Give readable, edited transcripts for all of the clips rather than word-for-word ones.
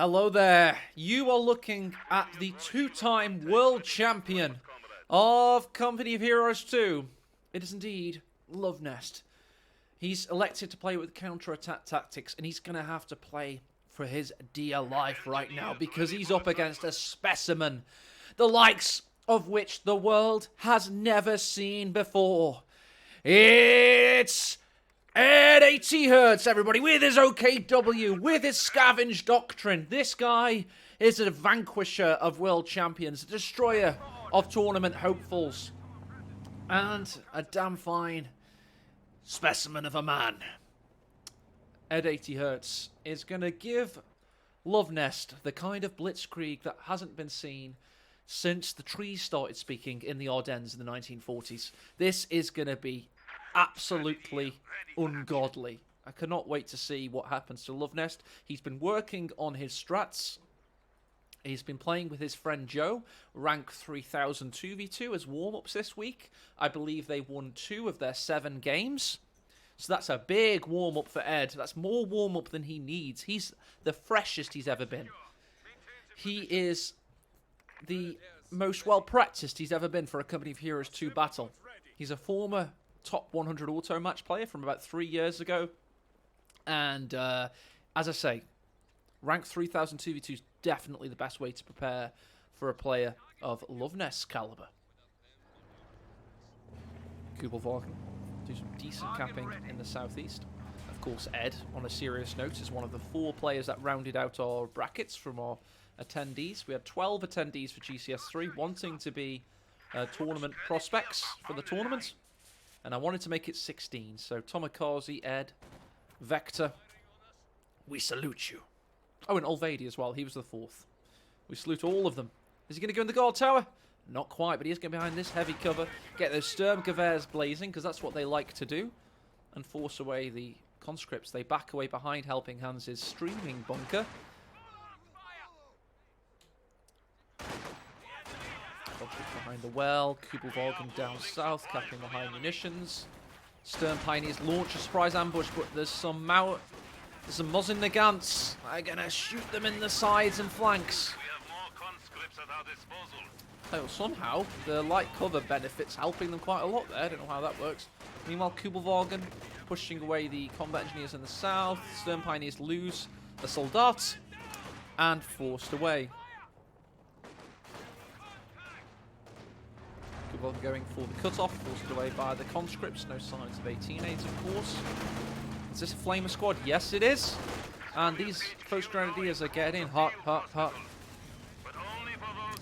Hello there. You are looking at the two-time world champion of Company of Heroes 2. It is indeed Luvnest. He's elected to play with counter-attack tactics, and he's going to have to play for his dear life right now because he's up against a specimen, the likes of which the world has never seen before. It's Ed80Hertz, everybody, with his OKW, with his scavenge doctrine. This guy is a vanquisher of world champions, a destroyer of tournament hopefuls, and a damn fine specimen of a man. Ed80Hertz is going to give Luvnest the kind of blitzkrieg that hasn't been seen since the trees started speaking in the Ardennes in the 1940s. This is going to be absolutely ungodly. I cannot wait to see what happens to Luvnest. He's been working on his strats. He's been playing with his friend Joe, rank 3000 2v2 as warm-ups this week. I believe they won 2 of their 7 games. So that's a big warm-up for Ed. That's more warm-up than he needs. He's the freshest he's ever been. He is the most well-practiced he's ever been for a Company of Heroes 2 battle. He's a former top 100 auto match player from about 3 years ago. And as I say, rank 3000 2v2 is definitely the best way to prepare for a player of Luvnest's caliber. Kubelwagen do some decent capping in the southeast. Of course, Ed, on a serious note, is one of the 4 players that rounded out our brackets from our attendees. We had 12 attendees for GCS3 wanting to be tournament prospects for the tournament. And I wanted to make it 16. So Tomikaze, Ed, Vector, we salute you. Oh, and Olvedi as well. He was the 4th. We salute all of them. Is he going to go in the guard tower? Not quite, but he is going behind this heavy cover. Get those Sturmgewehrs blazing, because that's what they like to do. And force away the conscripts. They back away behind Helping Hands' streaming bunker. Conscripts behind the well. Kubelwagen down south, capping the high munitions. Stern Pioneers launch a surprise ambush, but there's some Mosin Nagants. They're going to shoot them in the sides and flanks. We have more conscripts at our disposal. Oh, somehow, the light cover benefits helping them quite a lot there. I don't know how that works. Meanwhile, Kubelwagen pushing away the combat engineers in the south. Stern Pioneers lose the Soldat and forced away. Kubelwagen going for the cutoff, forced away by the conscripts. No signs of 18-8, of course. Is this a Flamer squad? Yes, it is. And these Post Grenadiers are getting hot.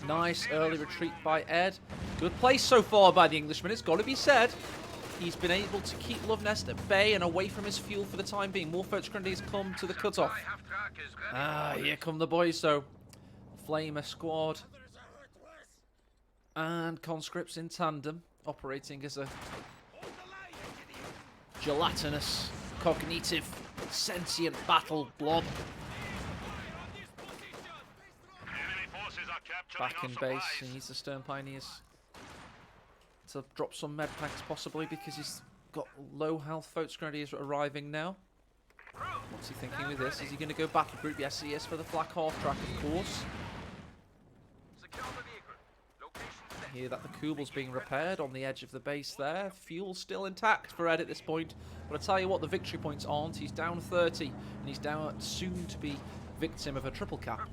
Nice early retreat by Ed. Good play so far by the Englishman, it's got to be said. He's been able to keep Luvnest at bay and away from his fuel for the time being. More Post Grenadiers come to the cutoff. Here come the boys, though. Flamer squad. And conscripts in tandem, operating as a gelatinous, cognitive, sentient battle blob. Back in base, he needs the Stern Pioneers to drop some med packs possibly because he's got low health Votes Grenadiers arriving now. What's he thinking with this? Is he going to go battle group? Yes, he is for the flak half track, of course. Hear that the Kubel's being repaired on the edge of the base there. Fuel still intact for Ed at this point. But I tell you what, the victory points aren't. He's down 30, and he's down soon to be victim of a triple cap.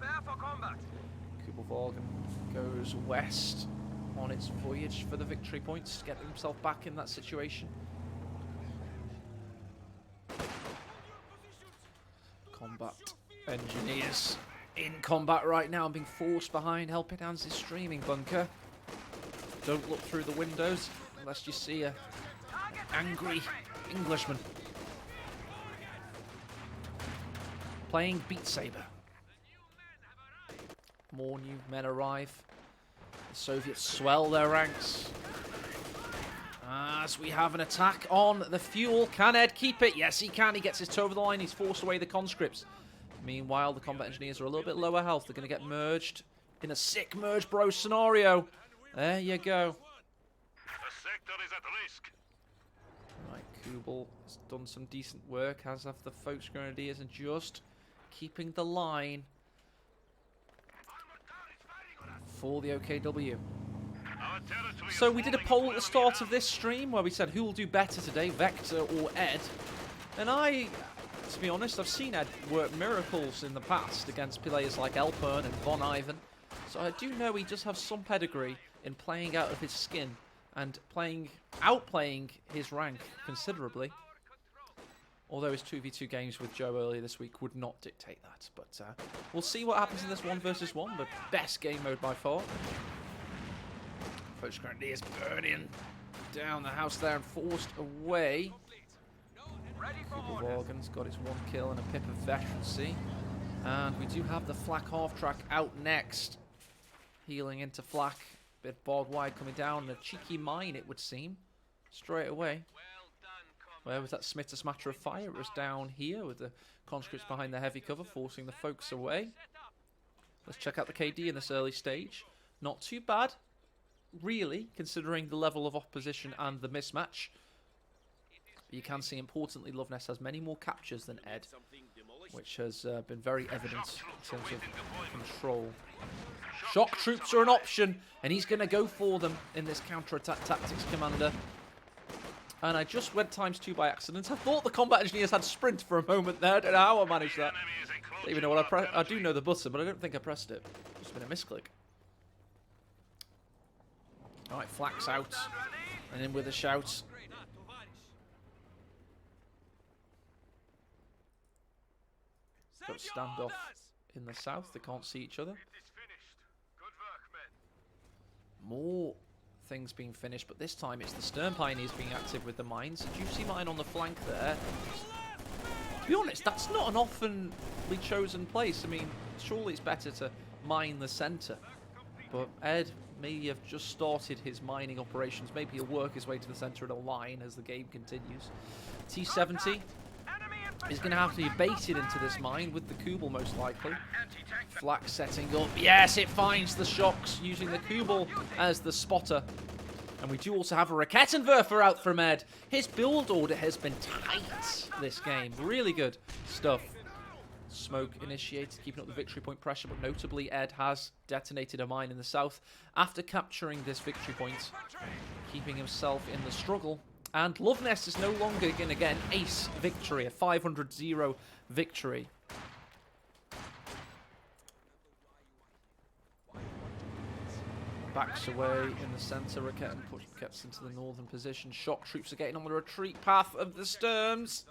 Kubelwagen goes west on its voyage for the victory points to get himself back in that situation. Combat engineers in combat right now and being forced behind Helping Hands' streaming bunker. Don't look through the windows unless you see an angry Englishman playing Beat Saber. More new men arrive. The Soviets swell their ranks. As we have an attack on the fuel. Can Ed keep it? Yes, he can. He gets his toe over the line. He's forced away the conscripts. Meanwhile, the combat engineers are a little bit lower health. They're going to get merged in a sick merge bro scenario. There you go. The sector is at risk. Right, Kubel has done some decent work, as have the Folks Grenadiers, and just keeping the line for the OKW. Our territory So is we did a falling poll into at the enemy start of this stream where we said who will do better today, Vector or Ed. And to be honest, I've seen Ed work miracles in the past against players like Elpern and Von Ivan. So I do know he does have some pedigree in playing out of his skin and outplaying his rank considerably. Although his 2v2 games with Joe earlier this week would not dictate that. But we'll see what happens in this 1 versus 1. The best game mode by far. Coach currently is burning down the house there and forced away. Morgan's got his 1 kill and a pip of veterancy. And we do have the Flak half-track out next. Healing into Flak. Bit barbed wire coming down. And a cheeky mine, it would seem. Straight away. Where was that Smith's Matter of Fire? It was down here with the conscripts behind the heavy cover, forcing the folks away. Let's check out the KD in this early stage. Not too bad, really, considering the level of opposition and the mismatch. You can see, importantly, Luvnest has many more captures than Ed, which has been very evident in terms of control. Shock troops are an option, and he's going to go for them in this counter-attack tactics commander. And I just went ×2 by accident. I thought the combat engineers had sprint for a moment there. I don't know how I managed that. I don't even know what I pressed. I do know the button, but I don't think I pressed it. It's been a misclick. Alright, Flak's out. And in with a shout. Got standoff in the south. They can't see each other. More things being finished, but this time it's the Stern Pioneers being active with the mines. A juicy mine on the flank there. To be honest, that's not an oftenly chosen place. I mean, surely it's better to mine the centre. But Ed may have just started his mining operations. Maybe he'll work his way to the centre in a line as the game continues. T-70 is going to have to be baited into this mine with the Kubel most likely. Flak setting up. Yes, it finds the shocks using the Kubel as the spotter. And we do also have a Rakettenwerfer out from Ed. His build order has been tight this game. Really good stuff. Smoke initiated, keeping up the victory point pressure, but notably Ed has detonated a mine in the south after capturing this victory point, keeping himself in the struggle. And Luvnest is no longer going to get an ace victory, a 500-0 victory. Backs away in the centre. Raketen gets into the northern position. Shock troops are getting on the retreat path of the Sturms.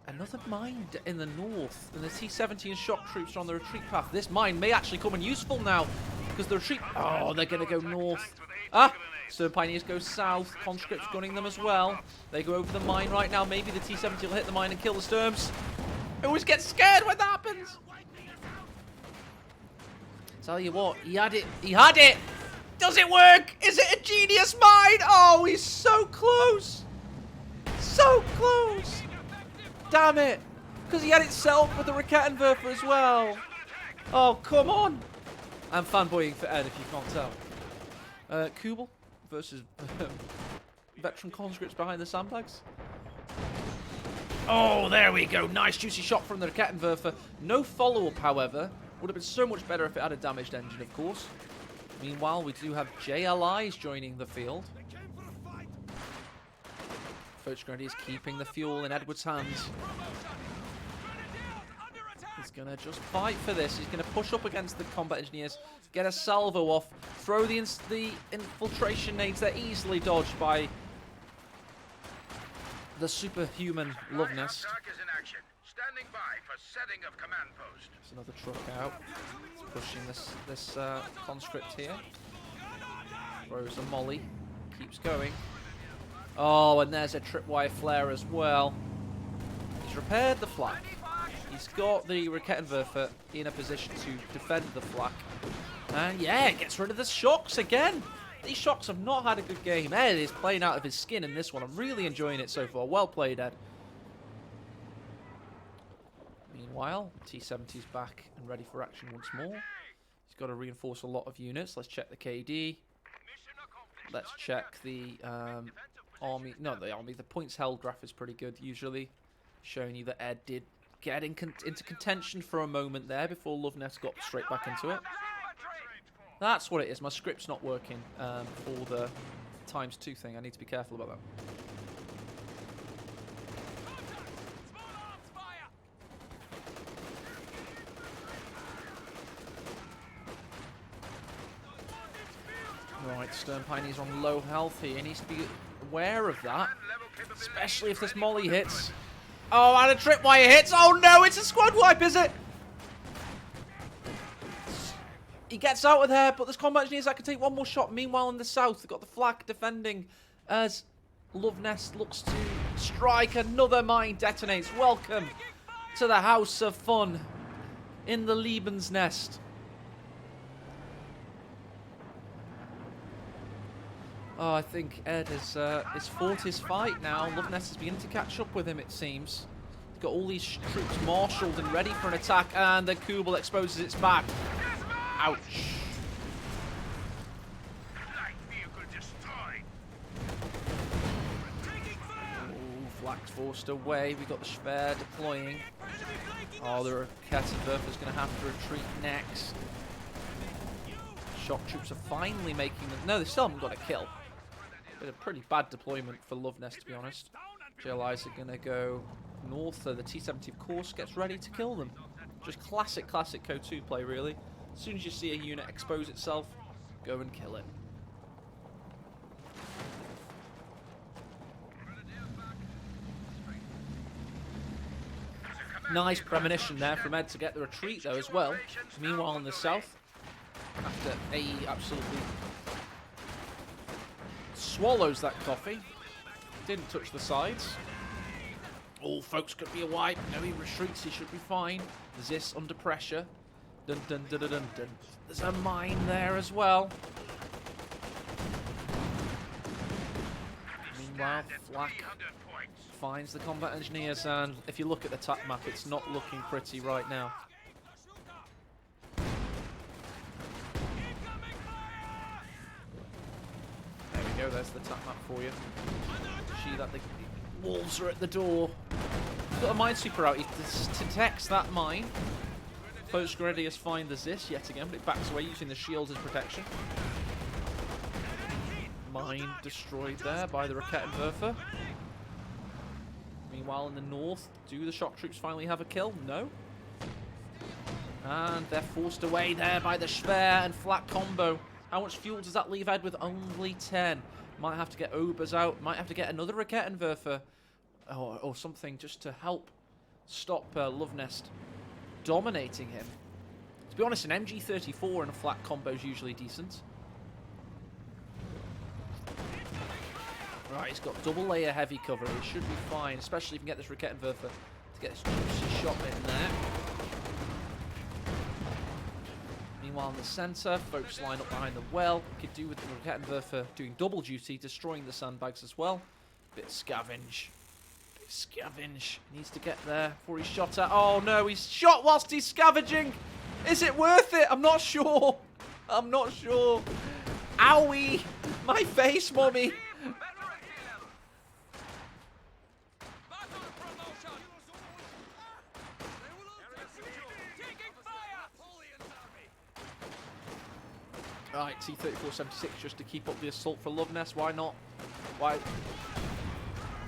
Another mine in the north. And the T-70 and shock troops are on the retreat path. This mine may actually come in useful now. Because the retreat... Oh, they're going to go north. Ah! Stern Pioneers go south. Conscripts gunning them as well. They go over the mine right now. Maybe the T-70 will hit the mine and kill the Sturms. I always get scared when that happens. Tell you what, he had it. He had it. Does it work? Is it a genius mine? Oh, he's so close. So close. Damn it. Because he had it set up with the Rakettenwerfer as well. Oh, come on. I'm fanboying for Ed if you can't tell. Kubel versus veteran conscripts behind the sandbags. Oh, there we go. Nice juicy shot from the Rakettenwerfer. No follow-up, however. Would have been so much better if it had a damaged engine, of course. Meanwhile, we do have JLIs joining the field. Foch is keeping the fuel in Edward's hands. He's going to just fight for this. He's going to push up against the combat engineers, get a salvo off, throw the infiltration nades. They're easily dodged by the superhuman Luvnest. Standing by for setting of command post. There's another truck out. It's pushing this conscript here. Throws a molly. Keeps going. Oh, and there's a tripwire flare as well. He's repaired the flak. He's got the Rakettenwerfer in a position to defend the flak. And yeah, gets rid of the shocks again. These shocks have not had a good game. Ed is playing out of his skin in this one. I'm really enjoying it so far. Well played, Ed. Meanwhile, T-70's back and ready for action once more. He's got to reinforce a lot of units. Let's check the KD. Let's check the army. No, the army. The points held graph is pretty good, usually. Showing you that Ed did get into contention for a moment there before Luvnest got straight back into it. That's what it is. My script's not working for the ×2 thing. I need to be careful about that. Right, Stern Pioneer's on low health here. He needs to be aware of that, especially if this molly hits. Oh, and a tripwire hits. Oh no, it's a squad wipe, is it? He gets out of there, but there's combat engineers that can take one more shot. Meanwhile, in the south, they've got the flak defending as Luvnest looks to strike. Another mine detonates. Welcome to the House of Fun in the Lebensnest. Oh, I think Ed has fought his fight now. Luvnest is beginning to catch up with him, it seems. He's got all these troops marshalled and ready for an attack, and the Kubel exposes its back. Ouch. Oh, flak's forced away. We've got the Schwer deploying. Oh, the Rakettenwerfer's going to have to retreat next. Shock troops are finally making them. No, they still haven't got a kill. But a pretty bad deployment for Luvnest, to be honest. JLIs are going to go north, so the T-70 of course gets ready to kill them. Just classic Co-2 play, really. As soon as you see a unit expose itself, go and kill it. Nice premonition there from Ed to get the retreat, though, as well. Meanwhile, in the south, after AE absolutely swallows that coffee, didn't touch the sides. All folks could be a wipe. No, he retreats. He should be fine. Zis under pressure. Dun dun dun dun dun dun. There's a mine there as well. Meanwhile, Flak finds the combat engineers, and if you look at the attack map, it's not looking pretty right now. There we go. There's the attack map for you. See that the wolves are at the door. He's got a minesweeper out. He detects that mine. Postgradier's find the Zis yet again, but it backs away using the shield as protection. Mine destroyed there by the Rakettenwerfer. Meanwhile, in the north, do the shock troops finally have a kill? No. And they're forced away there by the Schwer and Flak combo. How much fuel does that leave Ed with? Only 10. Might have to get Obers out. Might have to get another Rakettenwerfer or something just to help stop Luvnest dominating him. To be honest, an MG34 and a Flak combo is usually decent. Right, he's got double layer heavy cover. It should be fine, especially if you can get this Rakettenwerfer to get this juicy shot in there. Meanwhile, in the centre, folks line up behind the well. Could do with the Rakettenwerfer doing double duty, destroying the sandbags as well. Bit scavenge. Bit scavenge. Needs to get there before he's shot at. Oh no, he's shot whilst he's scavenging. Is it worth it? I'm not sure. I'm not sure. Owie! My face, mommy. Right, T-34-76 just to keep up the assault for Luvnest. Why not? Why?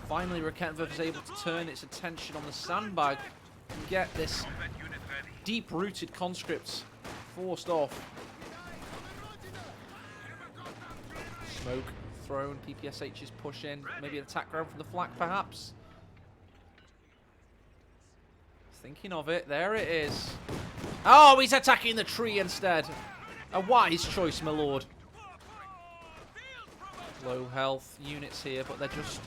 Finally, Rakettenwerfer is able to turn its attention on the sandbag and get this deep-rooted conscripts forced off. Smoke thrown, PPSHs push in. Maybe an attack ground from the flak, perhaps. Thinking of it. There it is. Oh, he's attacking the tree instead. A wise choice, my lord. Low health units here, but they're just...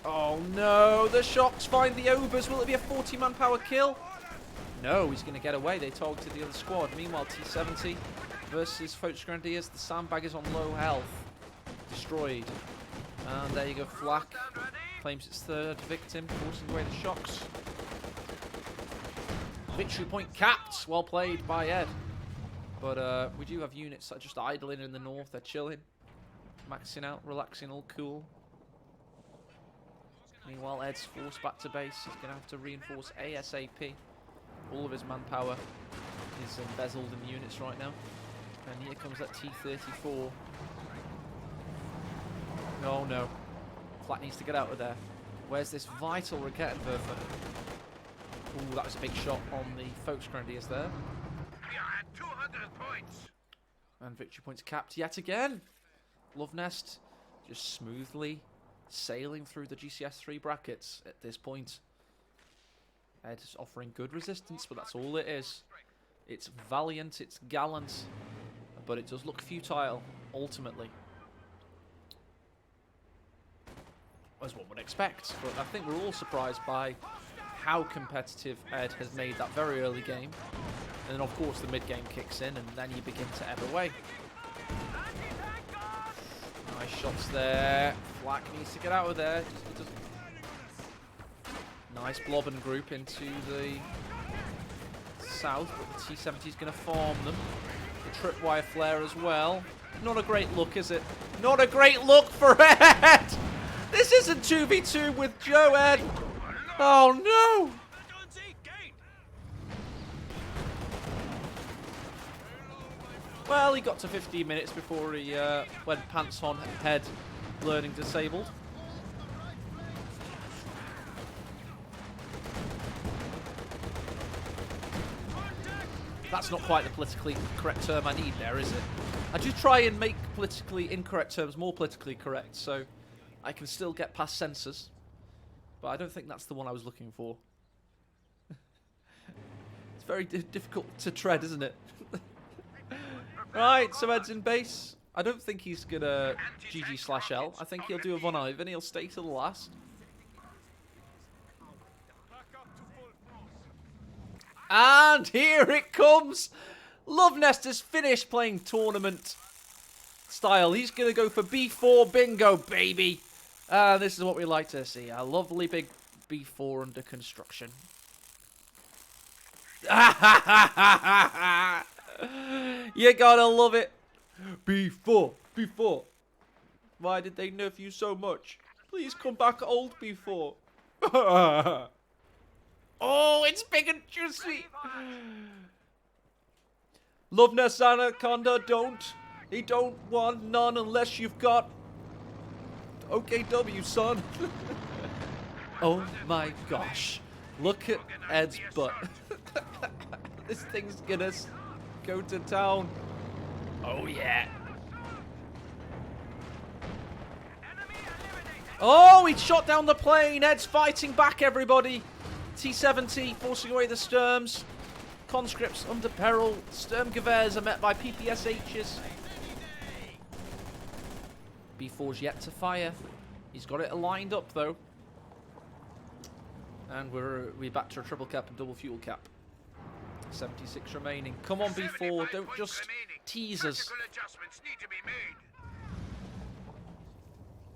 Oh no, the shocks find the Obers. Will it be a 40 manpower kill? No, he's going to get away. They targeted the other squad. Meanwhile, T-70 versus Volksgrenadiers. The sandbag is on low health. Destroyed. And there you go, Flak claims its third victim, forcing away the shocks. Victory point capped. Well played by Ed. But we do have units that are just idling in the north. They're chilling, maxing out, relaxing, all cool. Meanwhile, Ed's forced back to base. He's going to have to reinforce ASAP. All of his manpower is embezzled in the units right now. And here comes that T-34. Oh no. Flak needs to get out of there. Where's this vital Raketenwerfer? Ooh, that was a big shot on the Volksgrenadiers there. We are at 200 points. And victory points capped yet again. Luvnest just smoothly sailing through the GCS3 brackets at this point. Ed is offering good resistance, but that's all it is. It's valiant, it's gallant, but it does look futile, ultimately. As one would expect, but I think we're all surprised by how competitive Ed has made that very early game. And then of course the mid-game kicks in, and then you begin to ebb away. Nice shots there. Flak needs to get out of there. Nice blobbing group into the south, but the T-70 is going to farm them. The tripwire flare as well. Not a great look, is it? Not a great look for Ed! This isn't 2v2 with Joe, Ed! Oh no! Well, he got to 15 minutes before he went pants on head, learning disabled. That's not quite the politically correct term I need there, is it? I do try and make politically incorrect terms more politically correct, so I can still get past censors. But I don't think that's the one I was looking for. It's very difficult to tread, isn't it? Right, so Ed's in base. I don't think he's gonna GG/L. I think he'll do a Von Ivan. He'll stay to the last. And here it comes. Luvnest has finished playing tournament style. He's gonna go for B4 bingo, baby. This is what we like to see. A lovely big B4 under construction. You gotta love it. B4, B4. Why did they nerf you so much? Please come back, old B4. Oh, it's big and juicy. Luvnest Anaconda, he don't want none unless you've got OKW, son. Oh my gosh. Look at Ed's butt. This thing's gonna go to town. Oh yeah. Oh, he shot down the plane. Ed's fighting back, everybody. T-70 forcing away the Sturms. Conscripts under peril. Sturmgewehrs are met by PPSHs. B4's yet to fire. He's got it lined up though. And we're back to a triple cap and double fuel cap. 76 remaining. Come on, B4, don't just tease us.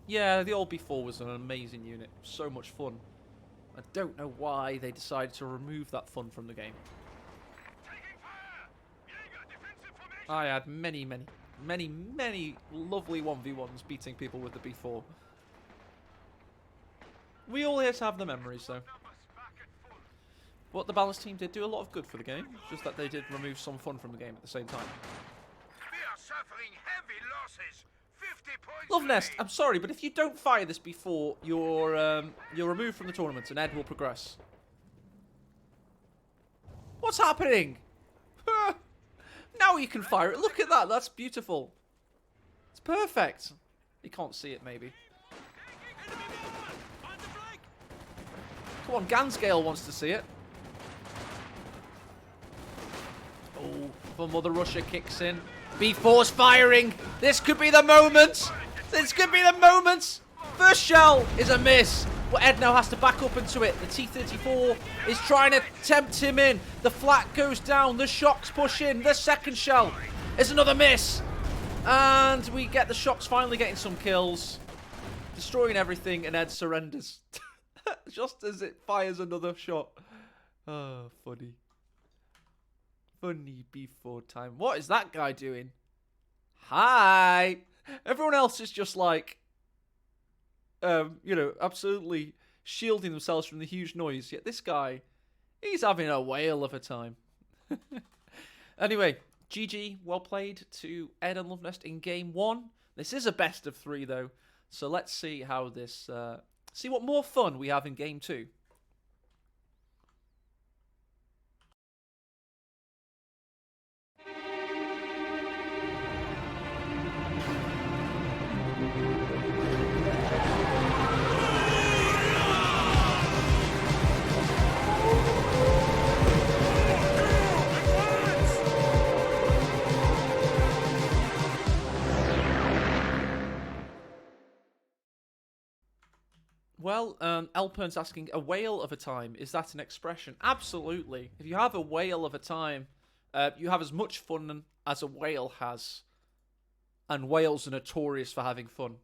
Yeah, the old B4 was an amazing unit. So much fun. I don't know why they decided to remove that fun from the game. I had many lovely 1v1s beating people with the B4. We all here to have the memories, though. What the Balance team did do a lot of good for the game, just that they did remove some fun from the game at the same time. We are suffering heavy losses. 50 points. Luvnest, I'm sorry, but if you don't fire this before, you're removed from the tournament, and Ed will progress. What's happening? Now you can fire it. Look at that. That's beautiful. It's perfect. You can't see it, maybe. Come on, Gansgale wants to see it. Oh, for Mother Russia kicks in. B4's firing. This could be the moment. This could be the moment. First shell is a miss. But Ed now has to back up into it. The T-34 is trying to tempt him in. The flak goes down. The shocks push in. The second shell is another miss. And we get the shocks finally getting some kills. Destroying everything, and Ed surrenders. Just as it fires another shot. Oh, funny. Funny B4 time. What is that guy doing? Hi. Everyone else is just like, you know, absolutely shielding themselves from the huge noise. Yet this guy, he's having a whale of a time. Anyway, GG, well played to Ed and Luvnest in game 1. This is a best of 3 though, so let's see how this, see what more fun we have in game 2. Well, Elpern's asking, a whale of a time, is that an expression? Absolutely. If you have a whale of a time, you have as much fun as a whale has. And whales are notorious for having fun.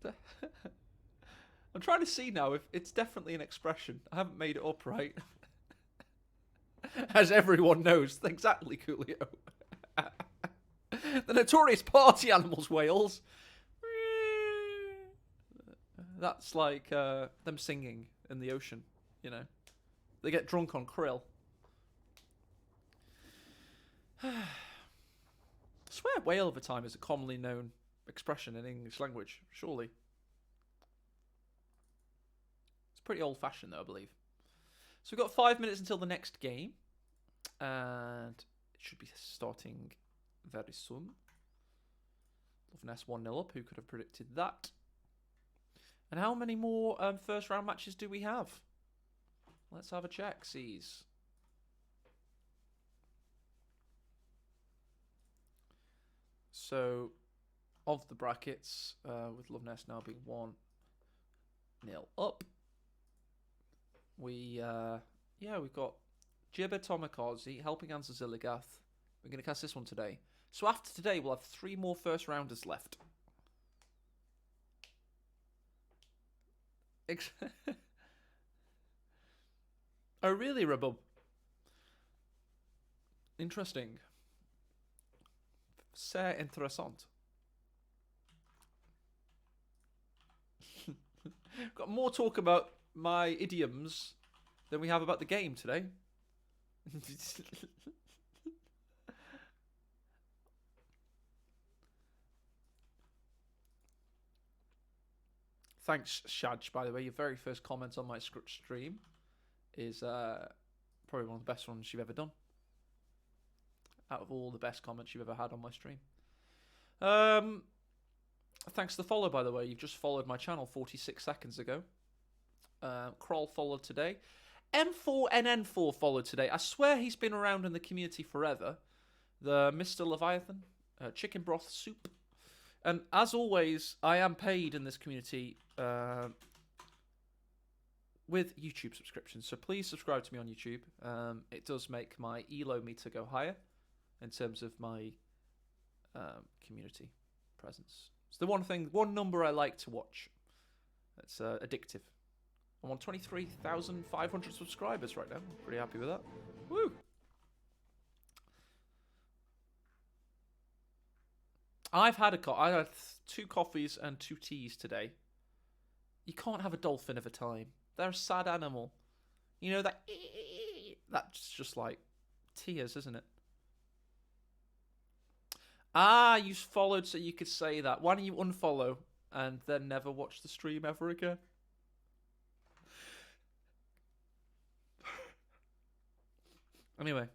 I'm trying to see now if it's definitely an expression. I haven't made it up right. As everyone knows, exactly, Coolio. The notorious party animals, whales. That's like them singing in the ocean, you know. They get drunk on krill. I swear whale of a time is a commonly known expression in English language, surely. It's pretty old-fashioned though, I believe. So we've got 5 minutes until the next game. And it should be starting very soon. Luvnest 1-0 up. Who could have predicted that? And how many more first round matches do we have? Let's have a check, C's. So, of the brackets, with Luvnest now being 1-0 up, we've got Jibber Tomikaze helping answer Zilligath. We're going to cast this one today. So after today, we'll have 3 more first rounders left. Oh, really, Rabub? Interesting. C'est interessant. Got more talk about my idioms than we have about the game today. Thanks, Shadj, by the way. Your very first comment on my stream is probably one of the best ones you've ever done. Out of all the best comments you've ever had on my stream. Thanks for the follow, by the way. You've just followed my channel 46 seconds ago. Kroll followed today. M4NN4 followed today. I swear he's been around in the community forever. The Mr. Leviathan. Chicken broth soup. And as always, I am paid in this community with YouTube subscriptions. So please subscribe to me on YouTube. It does make my ELO meter go higher in terms of my community presence. It's the one number I like to watch. It's addictive. I'm on 23,500 subscribers right now. Pretty happy with that. Woo! I had 2 coffees and 2 teas today. You can't have a dolphin of a time. They're a sad animal. You know that? That's just like tears, isn't it? Ah, you followed so you could say that. Why don't you unfollow and then never watch the stream ever again? Anyway,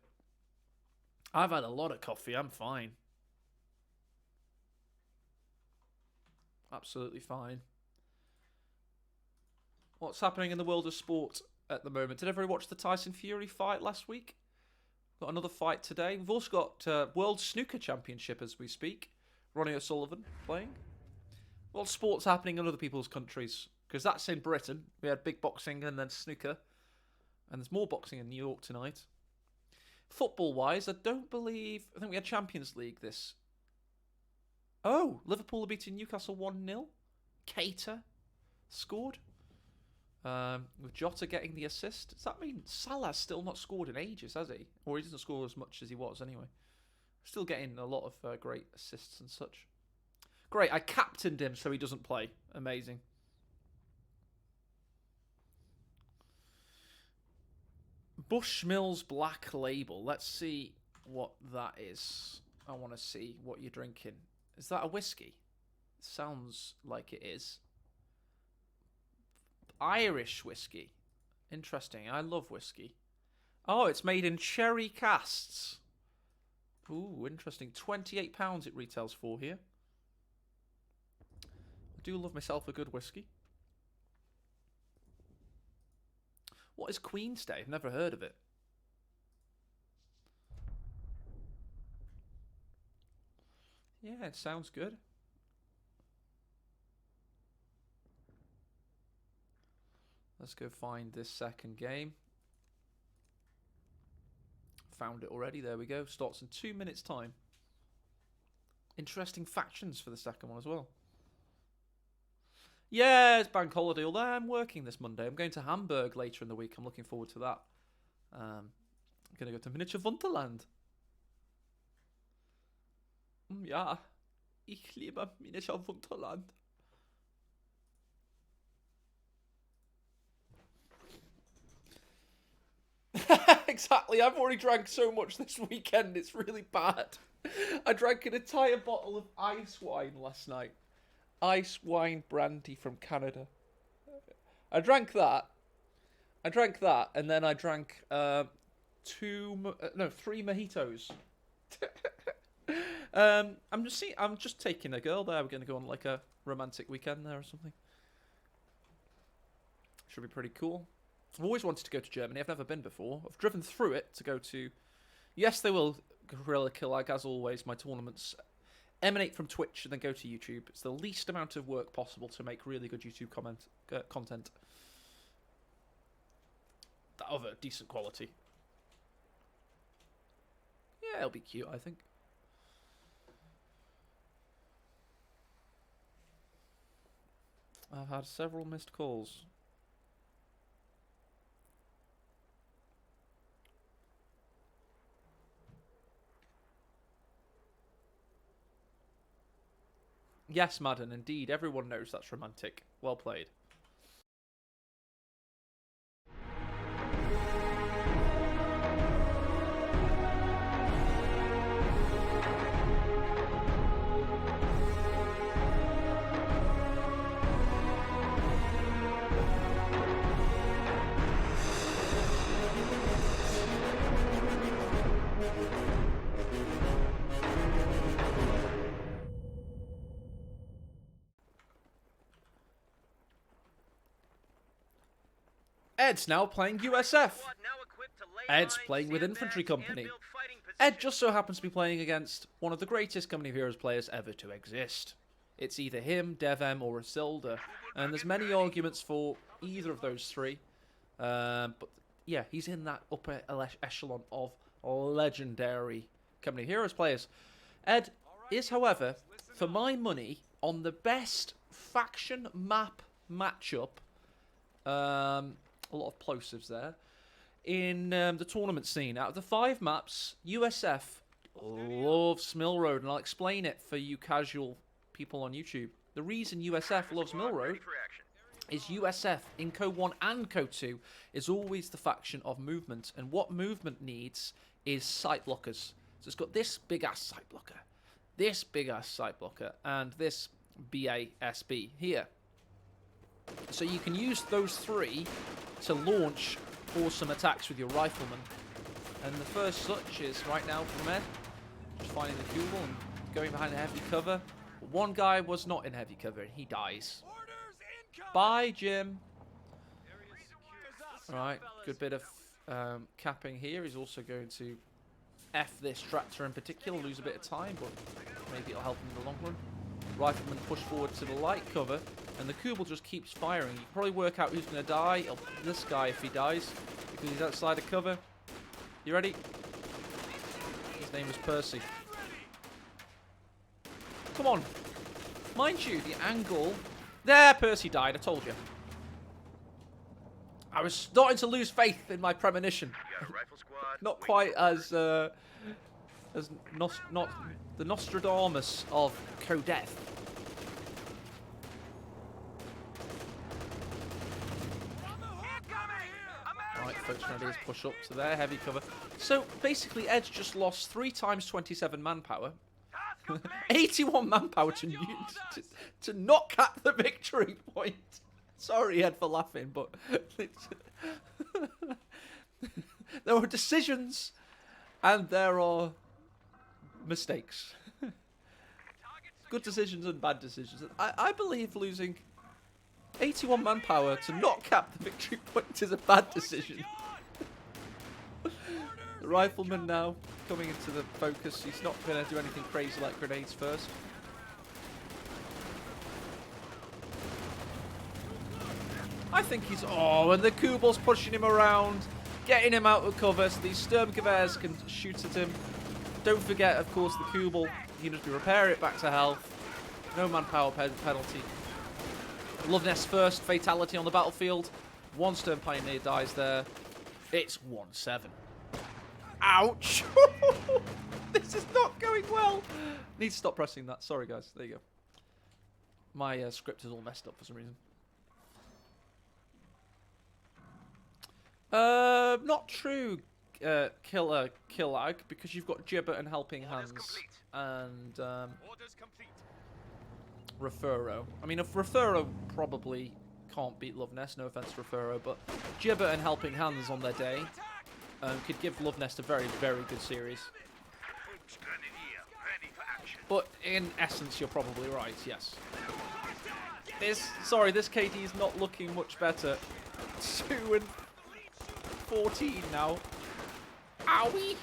I've had a lot of coffee. I'm fine. Absolutely fine. What's happening in the world of sport at the moment? Did everyone watch the Tyson Fury fight last week? Got another fight today. We've also got World Snooker Championship as we speak. Ronnie O'Sullivan playing. What sport's happening in other people's countries? Because that's in Britain. We had big boxing and then snooker. And there's more boxing in New York tonight. Football-wise, I think we had Champions League this. Oh, Liverpool are beating Newcastle 1-0. Keita scored. With Jota getting the assist. Does that mean Salah's still not scored in ages, has he? Or he doesn't score as much as he was anyway. Still getting a lot of great assists and such. Great, I captained him so he doesn't play. Amazing. Bushmills Black Label. Let's see what that is. I want to see what you're drinking. Is that a whiskey? Sounds like it is. Irish whiskey. Interesting. I love whiskey. Oh, it's made in cherry casks. Ooh, interesting. £28 it retails for here. I do love myself a good whiskey. What is Queen's Day? I've never heard of it. Yeah, it sounds good. Let's go find this second game. Found it already. There we go. Starts in 2 minutes' time. Interesting factions for the second one as well. Yeah, it's bank holiday. Although I'm working this Monday. I'm going to Hamburg later in the week. I'm looking forward to that. I'm going to go to Miniature Wunderland. Ja, ich liebe Miniature Wunderland. Exactly. I've already drank so much this weekend. It's really bad. I drank an entire bottle of ice wine last night. Ice wine brandy from Canada. I drank that, and then I drank 3 mojitos. I'm just taking a girl there. We're gonna go on like a romantic weekend there or something. Should be pretty cool. I've always wanted to go to Germany. I've never been before. I've driven through it to go to... Yes, they will guerrilla kill, like as always. My tournaments emanate from Twitch and then go to YouTube. It's the least amount of work possible to make really good YouTube content. That of a decent quality. Yeah, it'll be cute, I think. I've had several missed calls. Yes, Madden, indeed. Everyone knows that's romantic. Well played. Ed's now playing USF. Ed's playing with Infantry Company. Ed just so happens to be playing against one of the greatest Company of Heroes players ever to exist. It's either him, Devem, or Isilda, and there's many arguments for either of those three. But yeah, he's in that upper echelon of legendary Company of Heroes players. Ed is, however, for my money, on the best faction map matchup. A lot of plosives there. In the tournament scene, out of the 5 maps, USF loves Mill Road, and I'll explain it for you casual people on YouTube. The reason USF loves Mill Road is USF in Code 1 and Code 2 is always the faction of movement, and what movement needs is sight blockers. So it's got this big-ass sight blocker, this big-ass sight blocker, and this BASB here. So you can use those 3 to launch awesome attacks with your rifleman. And the first such is right now from Ed. Just finding the Google and going behind a heavy cover. One guy was not in heavy cover and he dies. Bye, Jim. Alright, good bit of capping here. He's also going to F this tractor in particular, lose a bit of time, but maybe it'll help him in the long run. Rifleman push forward to the light cover, and the Kubel just keeps firing. You can probably work out who's going to die. This guy if he dies, because he's outside of cover. You ready? His name was Percy. Come on. Mind you, the angle... There, Percy died, I told you. I was starting to lose faith in my premonition. Not quite as not the Nostradamus of Codeth. Right, folks, Grenadiers push up to their heavy cover. So basically, Ed's just lost 3 times 27 manpower, 81 manpower to not cap the victory point. Sorry, Ed, for laughing, but there are decisions and there are mistakes. Good decisions and bad decisions. I believe losing 81 manpower to not cap the victory point is a bad decision. The rifleman now coming into the focus. He's not going to do anything crazy like grenades first. I think he's... Oh, and the Kugel's pushing him around, getting him out of cover so these Sturmgewehrs can shoot at him. Don't forget, of course, the Kugel. You can just repair it back to health. No manpower penalty. Luvnest first fatality on the battlefield. 1 Sturm Pioneer dies there. It's 1-7. Ouch! This is not going well. Need to stop pressing that. Sorry, guys. There you go. My script is all messed up for some reason. Not true, Killag, because you've got Gibber and Helping Hands and Refuro. I mean, if Refuro probably can't beat Luvnest, no offense to Refuro, but Gibber and Helping Hands on their day could give Luvnest a very, very good series. But in essence, you're probably right, yes. This KD is not looking much better. 2-14 now. Owie!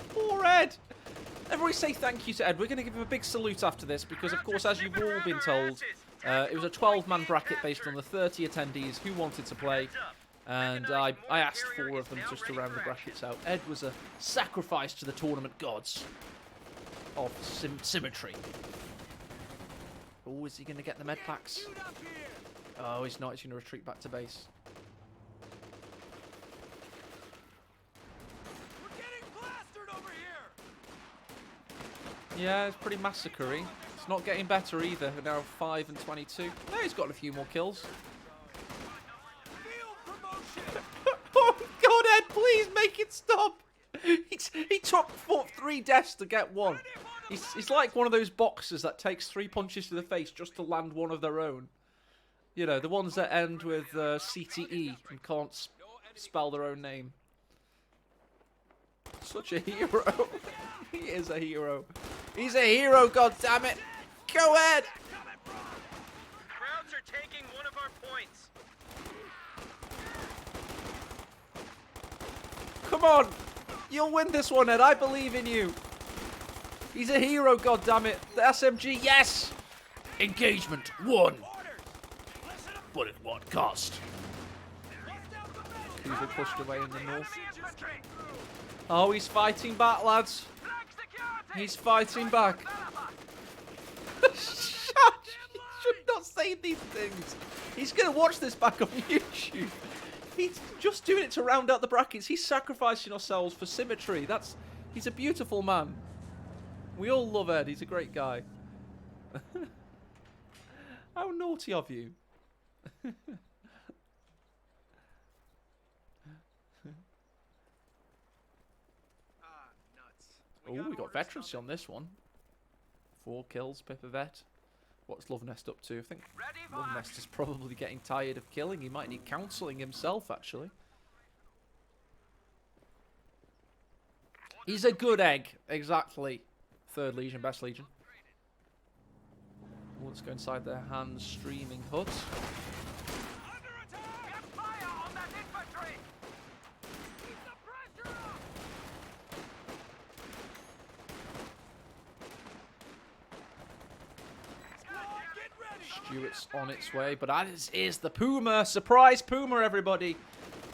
Poor Ed! Everybody say thank you to Ed. We're going to give him a big salute after this because, of course, as you've all been told, it was a 12-man bracket based on the 30 attendees who wanted to play. And I asked 4 of them just to round the brackets out. Ed was a sacrifice to the tournament gods of symmetry. Oh, is he going to get the med packs? Oh, he's not. He's going to retreat back to base. Yeah, it's pretty massacre-y. It's not getting better either. We're now 5-22. No, he's got a few more kills. Oh, God, Ed, please make it stop. He took 3 deaths to get 1. He's like one of those boxers that takes 3 punches to the face just to land one of their own. You know, the ones that end with CTE and can't spell their own name. Such a hero. He is a hero. He's a hero, goddammit! Go ahead! Crowds are taking one of our points. Come on! You'll win this one, Ed. I believe in you. He's a hero, goddammit. The SMG, yes! Engagement 1. But at what cost? People pushed away in the north. Oh, he's fighting back, lads. He's fighting back. You should not say these things. He's going to watch this back on YouTube. He's just doing it to round out the brackets. He's sacrificing ourselves for symmetry. He's a beautiful man. We all love Ed. He's a great guy. How naughty of you. Oh, we got veterancy on this one. 4 kills, Pippa Vet. What's Luvnest up to? I think Luvnest is probably getting tired of killing. He might need counselling himself, actually. He's a good egg. Exactly. 3rd Legion, best Legion. Oh, let's go inside their hand streaming hut. Stuart's on its way, but that is the Puma. Surprise Puma, everybody.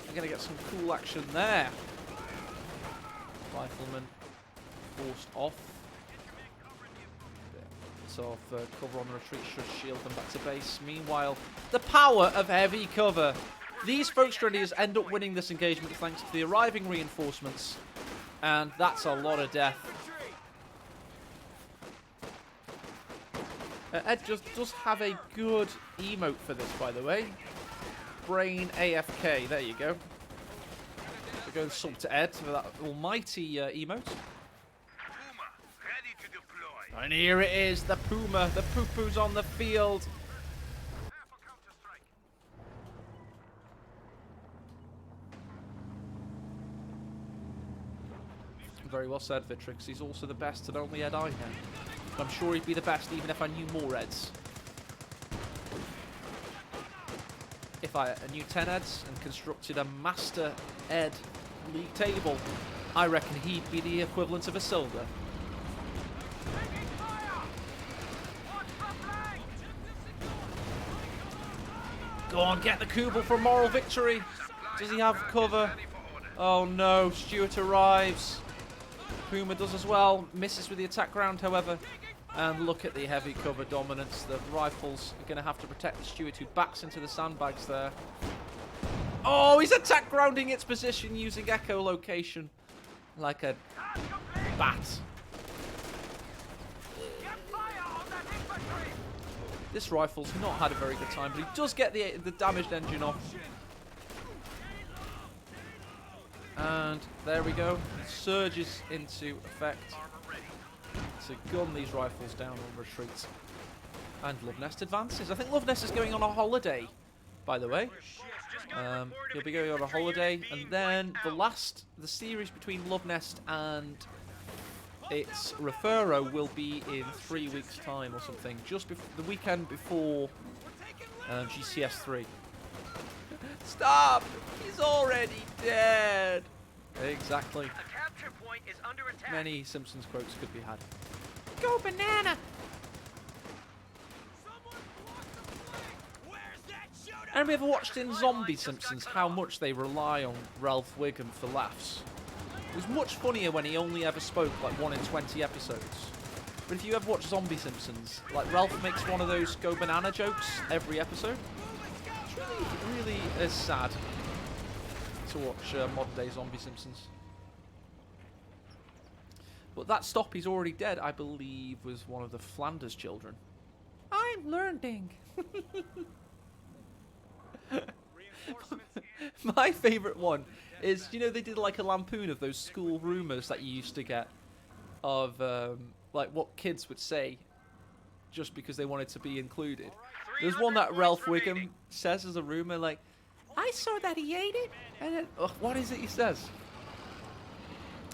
We're going to get some cool action there. Rifleman forced off. So cover on the retreat should shield them back to base. Meanwhile, the power of heavy cover. These folks Grenadiers end up winning this engagement thanks to the arriving reinforcements. And that's a lot of death. Ed does have a good emote for this, by the way. Brain AFK. There you go. We're going salt to Ed for that almighty emote. Puma, ready to deploy. And here it is, the Puma. The poo-poo's on the field. Very well said, Vitrix. He's also the best and only Ed I know. I'm sure he'd be the best even if I knew more Eds. If I knew 10 Eds and constructed a Master Ed League table, I reckon he'd be the equivalent of a Silver. Go on, get the Kubel for moral victory. Does he have cover? Oh no, Stuart arrives. Puma does as well. Misses with the attack round, however. And look at the heavy cover dominance. The rifles are going to have to protect the Stuart, who backs into the sandbags there. Oh, he's attack grounding its position using echolocation like a bat. This rifle's not had a very good time, but he does get the damaged engine off. And there we go. It surges into effect to gun these rifles down on retreat. And Luvnest advances. I think Luvnest is going on a holiday, by the way. He'll be going on a holiday, and then the series between Luvnest and its Refero will be in 3 weeks' time or something, just the weekend before GCS3. Stop! He's already dead! Exactly. The capture point is under attack. Many Simpsons quotes could be had. Go banana! And have we ever watched in Zombie Simpsons how much they rely on Ralph Wiggum for laughs? It was much funnier when he only ever spoke like 1 in 20 episodes. But if you ever watch Zombie Simpsons, like Ralph makes one of those go banana jokes every episode. It's really is sad to watch modern day Zombie Simpsons. But that stop, he's already dead, I believe, was one of the Flanders children. I'm learning. My favourite one is, you know, they did like a lampoon of those school rumours that you used to get of like what kids would say just because they wanted to be included. There's one that Ralph Wiggum says as a rumour, like, I saw that he ate it, and then, what is it he says?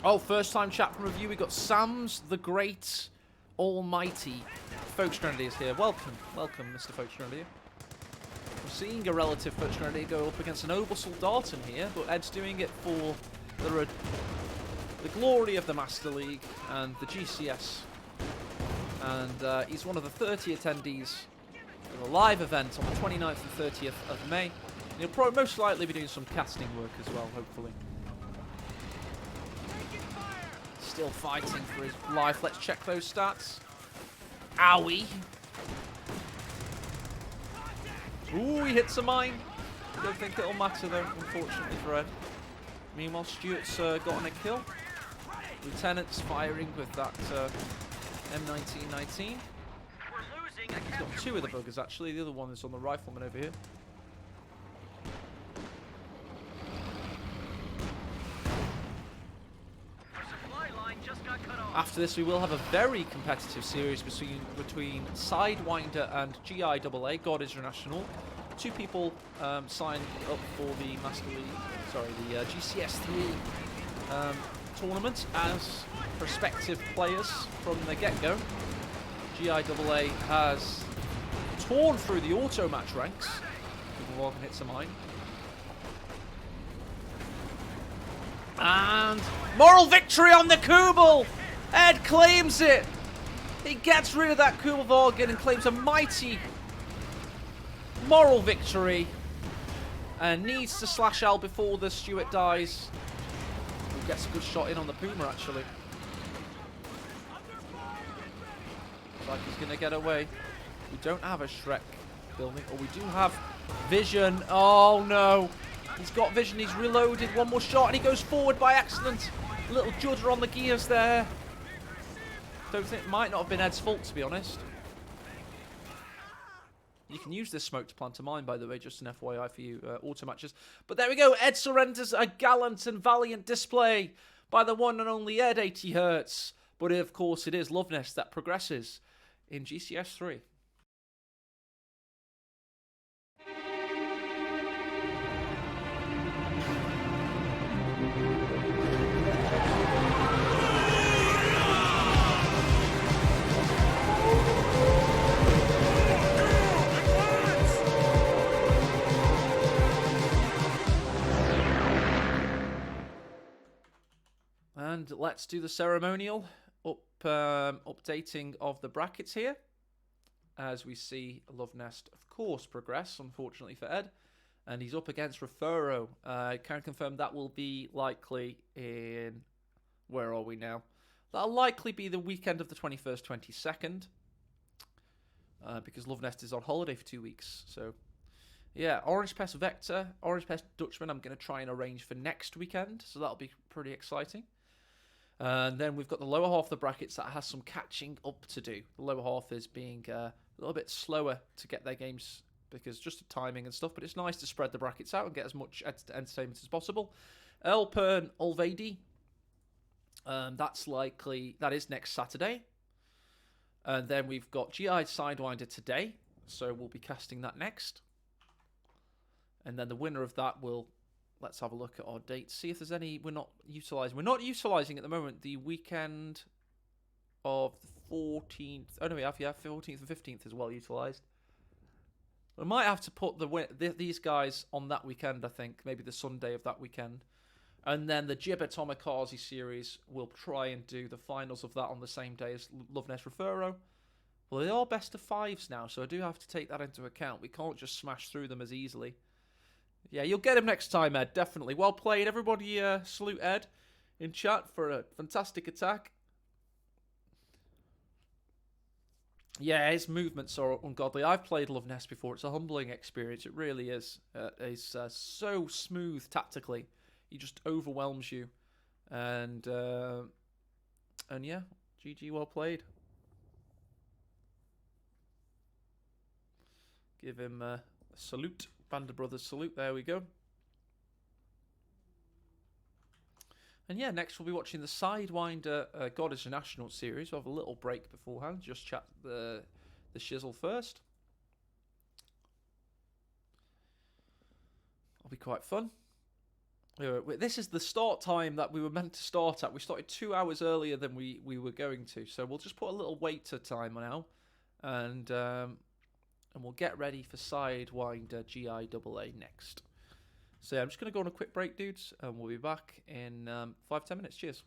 Oh, first time chat from review, we got Sam's the Great Almighty Folks Grenadier is here. Welcome, Mr. Folks Grenadier. We're seeing a relative Folks Grenadier go up against an Obelsal Darton here, but Ed's doing it for the glory of the Master League and the GCS. And he's one of the 30 attendees of a live event on the 29th and 30th of May. And he'll most likely be doing some casting work as well, hopefully. Still fighting for his life. Let's check those stats. Owie. Ooh, he hits a mine. Don't think it'll matter though, unfortunately for Ed. Meanwhile, Stuart's gotten a kill. Lieutenant's firing with that M1919. He's got 2 of the buggers actually. The other one is on the rifleman over here. After this, we will have a very competitive series between Sidewinder and GIAA, God International. 2 people signed up for the Master League, sorry, the GCS3 tournament as prospective players from the get-go. GIAA has torn through the auto match ranks. People walk and hits a mine. And moral victory on the Kubel! Ed claims it! He gets rid of that Kubelwagen and claims a mighty moral victory. And needs to slash L before the Stuart dies. He gets a good shot in on the Puma, actually. Looks like he's going to get away. We don't have a Shrek building, or we do have vision. Oh no! He's got vision, he's reloaded, one more shot, and he goes forward by accident. A little judder on the gears there. Don't think, it might not have been Ed's fault, to be honest. You can use this smoke to plant a mine, by the way, just an FYI for you auto matches. But there we go. Ed surrenders a gallant and valiant display by the one and only Ed80Hertz. But of course, it is Luvnest that progresses in GCS3. And let's do the ceremonial updating of the brackets here. As we see Luvnest, of course, progress, unfortunately for Ed. And he's up against Refero. I can confirm that will be likely in... Where are we now? That'll likely be the weekend of the 21st, 22nd. Because Luvnest is on holiday for 2 weeks. So, yeah, Orange Pest Vector, Orange Pest Dutchman, I'm going to try and arrange for next weekend. So that'll be pretty exciting. And then we've got the lower half of the brackets that has some catching up to do. The lower half is being a little bit slower to get their games because just of timing and stuff. But it's nice to spread the brackets out and get as much entertainment as possible. Elpern Ulvadi. That is next Saturday. And then we've got GI Sidewinder today. So we'll be casting that next. And then the winner of that will... Let's have a look at our dates. See if there's any we're not utilising. We're not utilising at the moment the weekend of the 14th. Oh, no, we have, 14th and 15th is well utilised. We might have to put these guys on that weekend, I think. Maybe the Sunday of that weekend. And then the Jibber Tomikaze series, we'll try and do the finals of that on the same day as Luvnest Refero. Well, they are best of fives now, so I do have to take that into account. We can't just smash through them as easily. Yeah, you'll get him next time, Ed, definitely. Well played. Everybody salute Ed in chat for a fantastic attack. Yeah, his movements are ungodly. I've played Luvnest before. It's a humbling experience. It really is. He's so smooth tactically. He just overwhelms you. And yeah, GG, well played. Give him a salute. Band of Brothers salute. There we go. And yeah, next we'll be watching the Sidewinder Goddess National series. We'll have a little break beforehand. Just chat the shizzle first. It'll be quite fun. This is the start time that we were meant to start at. We started 2 hours earlier than we were going to. So we'll just put a little waiter time now. And we'll get ready for Sidewinder GIAA next. So yeah, I'm just going to go on a quick break, dudes, and we'll be back in 5-10 minutes. Cheers.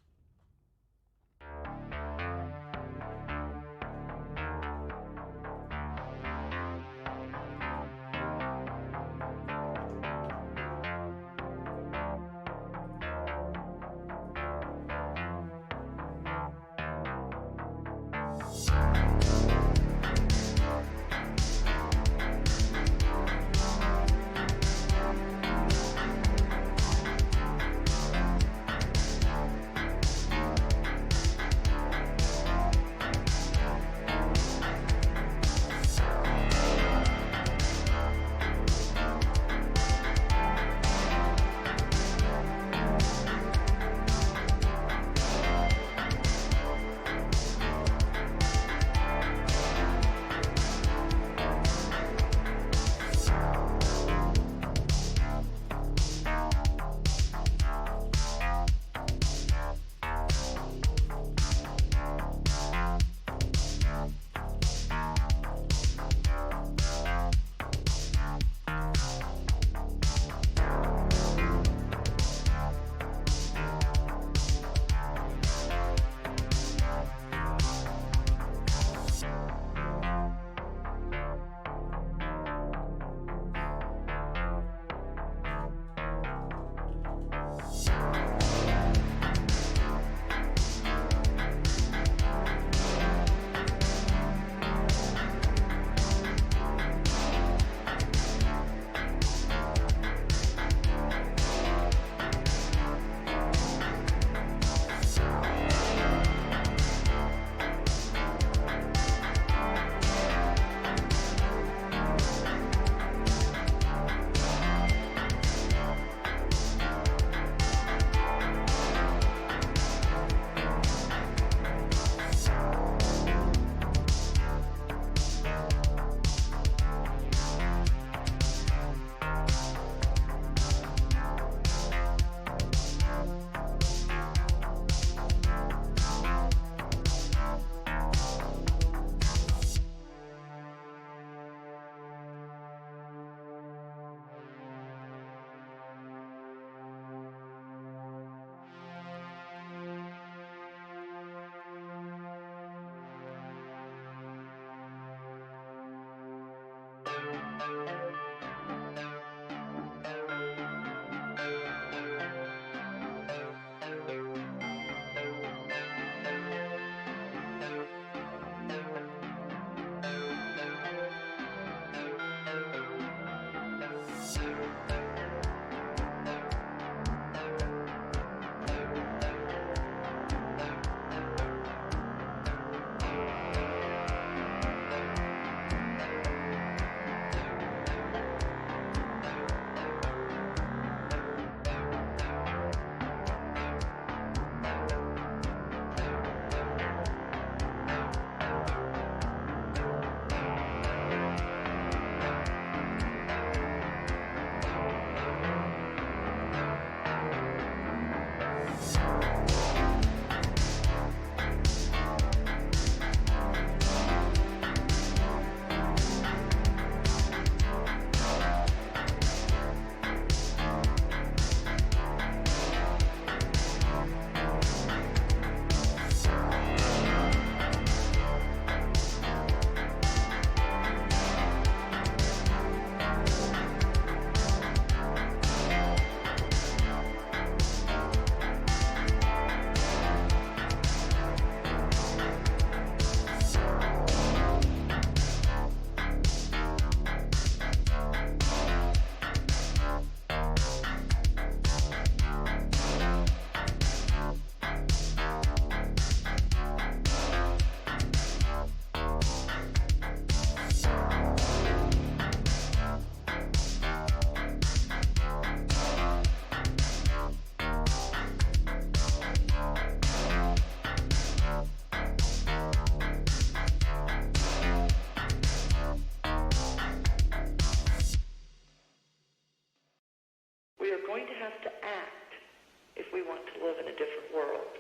we want to live in a different world.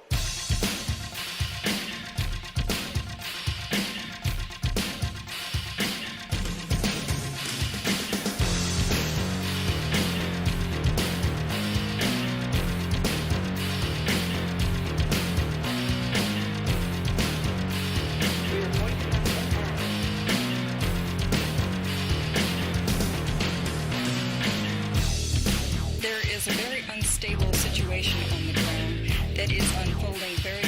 There is a very unstable situation on the ground that is unfolding very